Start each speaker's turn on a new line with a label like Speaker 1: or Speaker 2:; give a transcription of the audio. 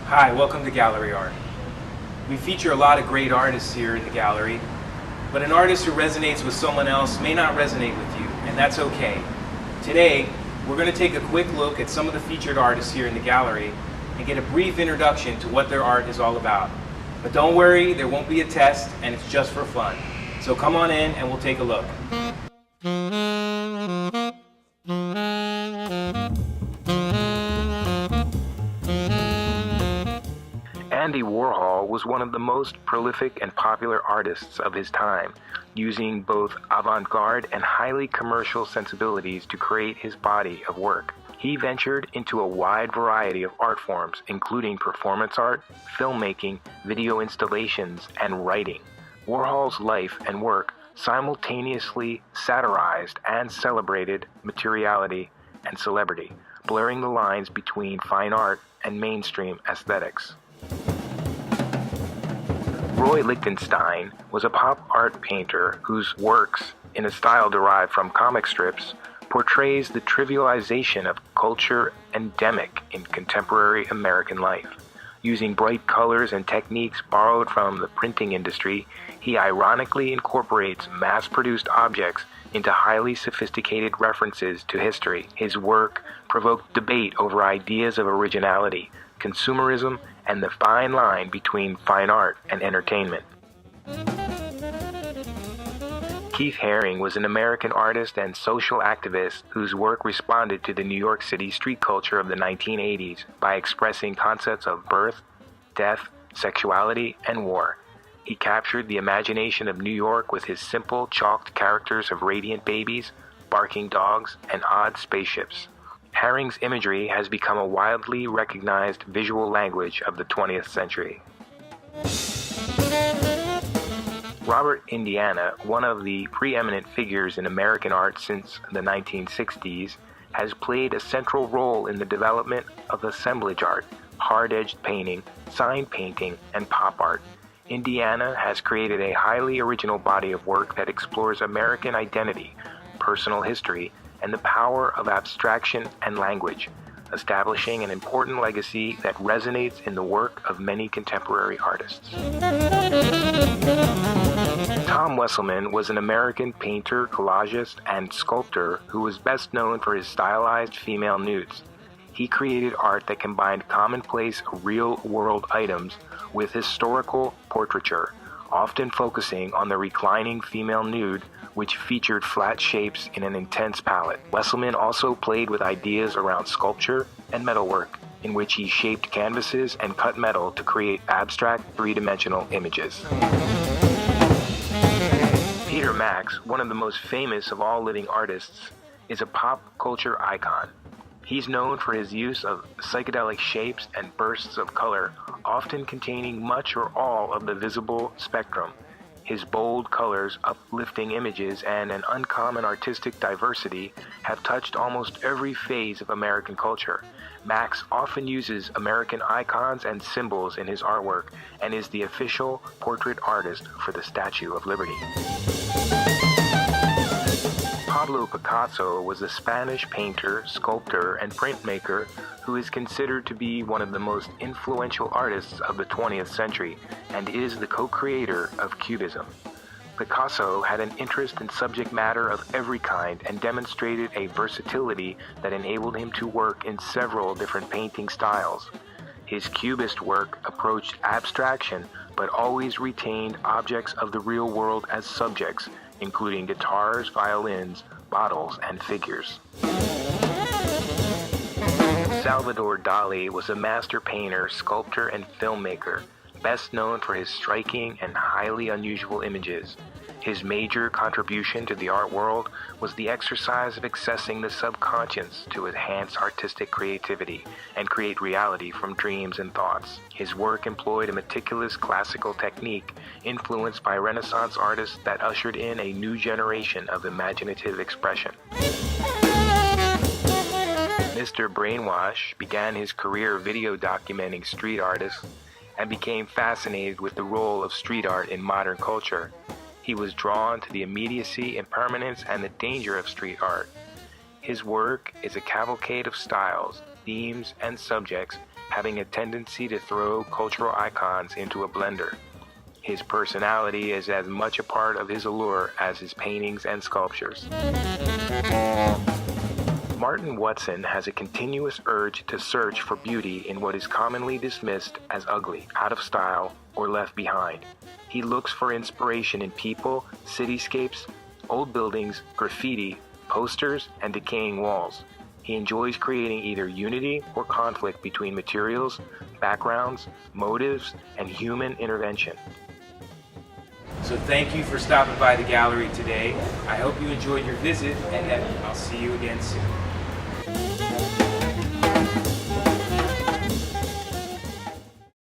Speaker 1: Hi, welcome to Gallery Art. We feature a lot of great artists here in the gallery, but an artist who resonates with someone else may not resonate with you, and that's okay. Today, we're going to take a quick look at some of the featured artists here in the gallery and get a brief introduction to what their art is all about. But don't worry, there won't be a test, and it's just for fun. So come on in and we'll take a look. Andy Warhol was one of the most prolific and popular artists of his time, using both avant-garde and highly commercial sensibilities to create his body of work. He ventured into a wide variety of art forms, including performance art, filmmaking, video installations, and writing. Warhol's life and work simultaneously satirized and celebrated materiality and celebrity, blurring the lines between fine art and mainstream aesthetics. Roy Lichtenstein was a pop art painter whose works, in a style derived from comic strips, portrays the trivialization of culture endemic in contemporary American life. Using bright colors and techniques borrowed from the printing industry, he ironically incorporates mass-produced objects into highly sophisticated references to history. His work provoked debate over ideas of originality, consumerism, and the fine line between fine art and entertainment. Keith Haring was an American artist and social activist whose work responded to the New York City street culture of the 1980s by expressing concepts of birth, death, sexuality, and war. He captured the imagination of New York with his simple, chalked characters of radiant babies, barking dogs, and odd spaceships. Haring's imagery has become a widely recognized visual language of the 20th century. Robert Indiana, one of the preeminent figures in American art since the 1960s, has played a central role in the development of assemblage art, hard-edged painting, sign painting, and pop art. Indiana has created a highly original body of work that explores American identity, personal history, and the power of abstraction and language, establishing an important legacy that resonates in the work of many contemporary artists. Tom Wesselmann was an American painter, collagist, and sculptor who was best known for his stylized female nudes. He created art that combined commonplace, real-world items with historical portraiture, often focusing on the reclining female nude, which featured flat shapes in an intense palette. Wesselmann also played with ideas around sculpture and metalwork, in which he shaped canvases and cut metal to create abstract, three-dimensional images. Peter Max, one of the most famous of all living artists, is a pop culture icon. He's known for his use of psychedelic shapes and bursts of color, often containing much or all of the visible spectrum. His bold colors, uplifting images, and an uncommon artistic diversity have touched almost every phase of American culture. Max often uses American icons and symbols in his artwork and is the official portrait artist for the Statue of Liberty. Pablo Picasso was a Spanish painter, sculptor, and printmaker who is considered to be one of the most influential artists of the 20th century and is the co-creator of Cubism. Picasso had an interest in subject matter of every kind and demonstrated a versatility that enabled him to work in several different painting styles. His Cubist work approached abstraction but always retained objects of the real world as subjects, including guitars, violins, bottles, and figures. Salvador Dali was a master painter, sculptor, and filmmaker, best known for his striking and highly unusual images. His major contribution to the art world was the exercise of accessing the subconscious to enhance artistic creativity and create reality from dreams and thoughts. His work employed a meticulous classical technique influenced by Renaissance artists that ushered in a new generation of imaginative expression. Mr. Brainwash began his career video documenting street artists and became fascinated with the role of street art in modern culture. He was drawn to the immediacy, impermanence, and the danger of street art. His work is a cavalcade of styles, themes, and subjects, having a tendency to throw cultural icons into a blender. His personality is as much a part of his allure as his paintings and sculptures. Martin Watson has a continuous urge to search for beauty in what is commonly dismissed as ugly, out of style, or left behind. He looks for inspiration in people, cityscapes, old buildings, graffiti, posters, and decaying walls. He enjoys creating either unity or conflict between materials, backgrounds, motives, and human intervention. So thank you for stopping by the gallery today. I hope you enjoyed your visit, and that I'll see you again soon.